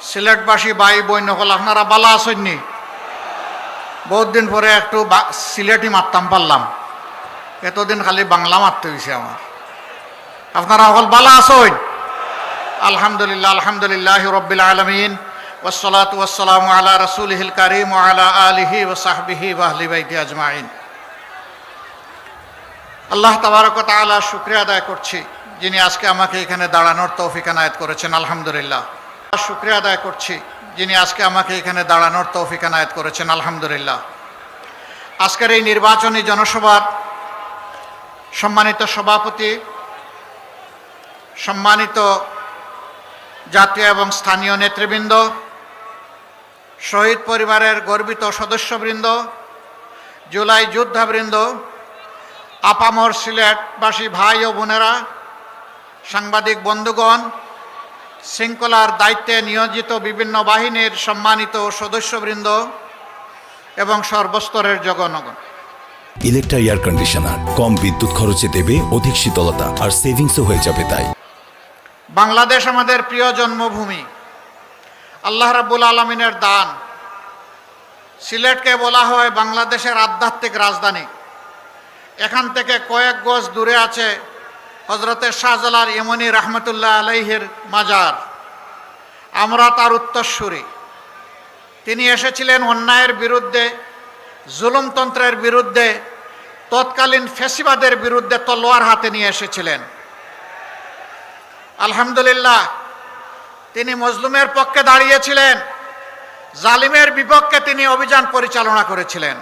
সিলেটবাসী ভাই বোন হল আপনারা বালা আসেননি? বহুত দিন পরে একটু সিলেটি মারতাম পারলাম, এতদিন খালি বাংলা মারতে হয়েছে আমার। আপনারা হল বালা আসেন? আলহামদুলিল্লাহ, আলহামদুলিল্লাহ রব্বিল আলামিন, ওয়াসসালাতু ওয়াসসালামু আলা রাসূলিহিল কারীম ওয়া আলা আলিহি ওয়া সাহবিহি ওয়া আহলি বাইতি আজমাইন। আল্লাহ তাবারক ওয়া তাআলা শুকরিয়া আদায় করছি যিনি আজকে আমাকে এখানে দাঁড়ানোর তৌফিক এনায়েত করেছেন। আলহামদুলিল্লাহ, শুকরিয়া আদায় করছি যিনি আজকে আমাকে এখানে দাঁড়ানোর তৌফিক এনায়েত করেছেন। আলহামদুলিল্লাহ। আজকের এই নির্বাচনী জনসভার সম্মানিত সভাপতি, সম্মানিত জাতীয় এবং স্থানীয় নেতৃবৃন্দ, শহীদ পরিবারের গর্বিত সদস্যবৃন্দ, জুলাই যোদ্ধাবৃন্দ, আপামর সিলেটবাসী ভাই ও বোনেরা, সাংবাদিক বন্ধুগণ, শৃঙ্খলার দায়িত্বে নিয়োজিত বিভিন্ন বাহিনীর সম্মানিত সদস্যবৃন্দ এবং সর্বস্তরের জনগণ। ইলেকট্রা এয়ার কন্ডিশনার কম বিদ্যুৎ খরচে দেবে অধিক শীতলতা আর সেভিংসও হয়ে যাবে। তাই বাংলাদেশ আমাদের প্রিয় জন্মভূমি, আল্লাহ রাব্বুল আলামিনের দান। সিলেটকে বলা হয় বাংলাদেশের আধ্যাত্মিক রাজধানী। এখান থেকে কয়েক গজ দূরে আছে হযরতে শাহজালাল ইমানি রহমতুল্লাহ আলাইহির মাজার। আমরা তার উত্তরসূরি। তিনি এসেছিলেন অন্যায়ের বিরুদ্ধে, জুলুমতন্ত্রের বিরুদ্ধে, তৎকালীন ফ্যাসিবাদের বিরুদ্ধে তলোয়ার হাতে নিয়ে এসেছিলেন। আলহামদুলিল্লাহ, তিনি মজলুমের পক্ষে দাঁড়িয়েছিলেন, জালিমের বিপক্ষে তিনি অভিযান পরিচালনা করেছিলেন।